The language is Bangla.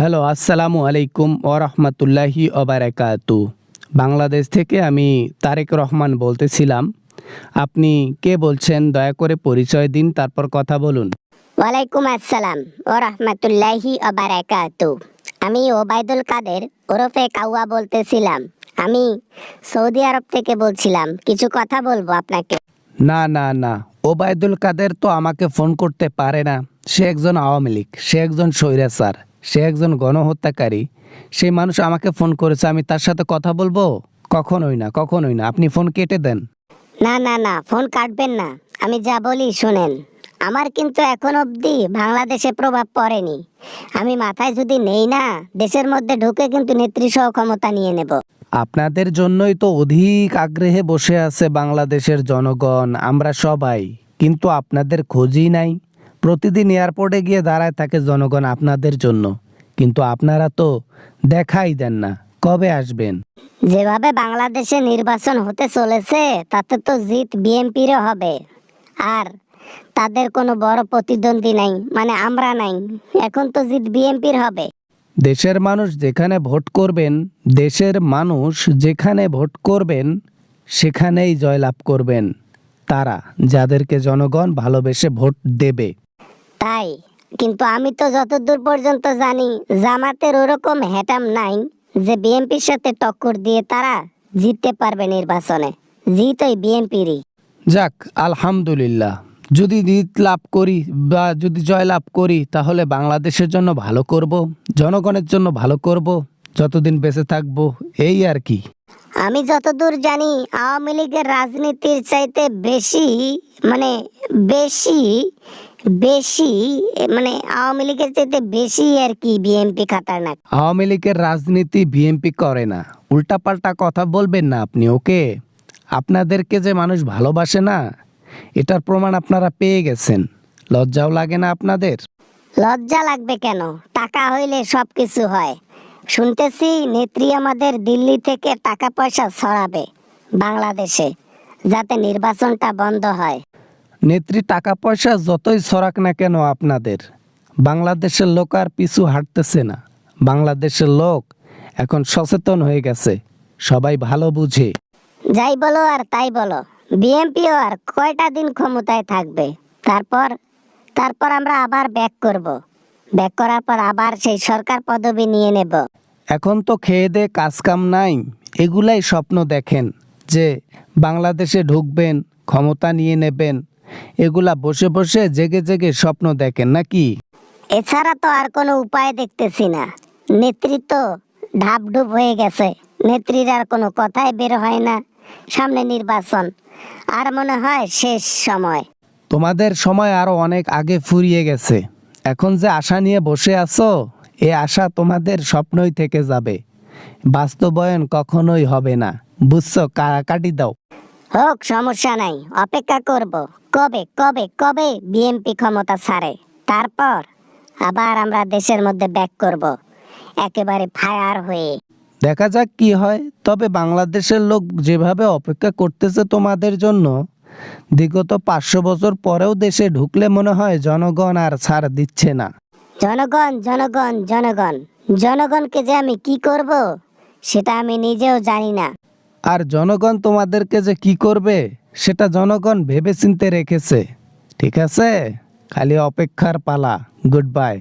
হ্যালো, আসসালামু আলাইকুম ওরহমতুল্লাহি ওবারাকাতু। বাংলাদেশ থেকে আমি তারেক রহমান বলতেছিলাম। আপনি কে বলছেন? দয়া করে পরিচয় দিন, তারপর কথা বলুন। ওয়ালাইকুম আসসালাম ও রহমতুল্লাহি বারাকাতু। আমি ওবায়দুল কাদের ওরফে কাউয়া বলতেছিলাম। আমি সৌদি আরব থেকে বলছিলাম, কিছু কথা বলবো আপনাকে। না না না, ওবায়দুল কাদের তো আমাকে ফোন করতে পারে না। সে একজন আওয়ামী লীগ, সে একজন স্বৈরাচার, সে একজন গণহত্যাকারী। সেই মানুষ আমাকে ফোন করেছে, আমি তার সাথে কথা বলবো? কখনোই না, কখনোই না। আপনি ফোন কেটে দেন। না না না, ফোন কাটবেন না। আমি যা বলি শুনেন। আমার কিন্তু এখন অবধি বাংলাদেশে প্রভাব পড়েনি। আমি মাথায় যদি নেই না, দেশের মধ্যে ঢুকে কিন্তু নেত্রী সহ ক্ষমতা নিয়ে নেব। আপনাদের জন্যই তো অধিক আগ্রহে বসে আছে বাংলাদেশের জনগণ, আমরা সবাই। কিন্তু আপনাদের খোঁজই নাই। প্রতিদিন এয়ারপোর্টে গিয়ে দাঁড়ায় থাকে জনগণ আপনাদের জন্য, কিন্তু আপনারা তো দেখাই দেন না। কবে আসবেন? যেভাবে বাংলাদেশে নির্বাচন হতে চলেছে, তাতে তো জিত বিএনপিরও হবে। আর তাদের কোনো বড় প্রতিদ্বন্দ্বী নাই, মানে আমরা নাই। এখন তো জিত বিএনপির হবে। দেশের মানুষ যেখানে ভোট করবেন, দেশের মানুষ যেখানে ভোট করবেন, সেখানেই জয়লাভ করবেন তারা, যাদেরকে জনগণ ভালোবেসে ভোট দেবে। তাই, কিন্তু আমি তো যতদূর পর্যন্ত জানি, জামাতের ওরকম হ্যাটাম নাই যে বিএনপির সাথে টক্কর দিয়ে তারা জিততে পারবে নির্বাচনে। জিত ওই বিএনপিরই। যাক, আলহামদুলিল্লাহ। যদি জিত লাভ করি বা যদি জয় লাভ করি, তাহলে বাংলাদেশের জন্য ভালো করব, জনগণের জন্য ভালো করব, যতদিন বেঁচে থাকবো, এই আর কি। আমি যতদূর জানি, আওয়ামী লীগের রাজনীতির চাইতে বেশি, মানে বেশি বেশি মানে আওয়ামী লীগের চাইতে বেশি আর কি বিএনপি খাতারনাক। আওয়ামী লীগের রাজনীতি বিএনপি করে না। উল্টাপাল্টা কথা বলবেন না আপনি, ওকে? আপনাদেরকে যে মানুষ ভালোবাসে না, এটার প্রমাণ আপনারা পেয়ে গেছেন। লজ্জাও লাগে না আপনাদের? লজ্জা লাগবে কেন? টাকা হইলে সবকিছু হয়। শুনতেছি নেত্রী আমাদের দিল্লি থেকে টাকা পয়সা ছড়াবে বাংলাদেশে, যাতে নির্বাচনটা বন্ধ হয়। নেত্রী টাকা পয়সা যতই ছড়াক না কেন, আপনাদের বাংলাদেশের লোক আর পিছু হাঁটতেছে না। বাংলাদেশের লোক এখন সচেতন হয়ে গেছে, সবাই ভালো বুঝে। যাই বলো আর তাই বলো, বিএনপিও আর কয়টা দিন ক্ষমতায় থাকবে? তারপর তারপর আমরা আবার ব্যাক করব। ব্যাক করার পর আবার সেই সরকার পদবি নিয়ে নেব। এখন তো খেয়ে দে কাজ কাম নাই, এগুলাই স্বপ্ন দেখেন যে বাংলাদেশে ঢুকবেন, ক্ষমতা নিয়ে নেবেন। এগুলা বসে বসে জেগে জেগে স্বপ্ন দেখেন নাকি? এছাড়া তো আর কোনো উপায় দেখতেছি না। নেতৃত্ব ঢাপঢুপ হয়ে গেছে। নেত্রীর আর কোনো কথাই বের হয় না। সামনে নির্বাচন, আর মনে হয় শেষ সময়। তোমাদের সময় আরো অনেক আগে ফুরিয়ে গেছে। এখন যে আশা নিয়ে বসে আছো, এ আশা তোমাদের স্বপ্নই থেকে যাবে, বাস্তবায়ন কখনোই হবে না। বুঝছো? কাটি দাও। হোক, সমস্যা নাই, অপেক্ষা করব। কবে কবে কবে বিএনপি ক্ষমতা ছাড়ে, তারপর আবার আমরা দেশের মধ্যে ব্যাক করব, একেবারে ফায়ার হয়ে। দেখা যাক কি হয়। তবে বাংলাদেশের লোক যেভাবে অপেক্ষা করতেছে তোমাদের জন্য, বিগত 500 বছর পরেও দেশে ঢুকলে মনে হয় জনগণ আর ছাড় দিচ্ছে না। জনগণ জনগণ জনগণ, জনগণকে যে আমি কি করব সেটা আমি নিজেও জানি না। আর জনগণ তোমাদেরকে যে কি করবে, সেটা জনগণ ভেবে চিন্তে রেখেছে। ঠিক আছে, খালি অপেক্ষার পালা। Good bye.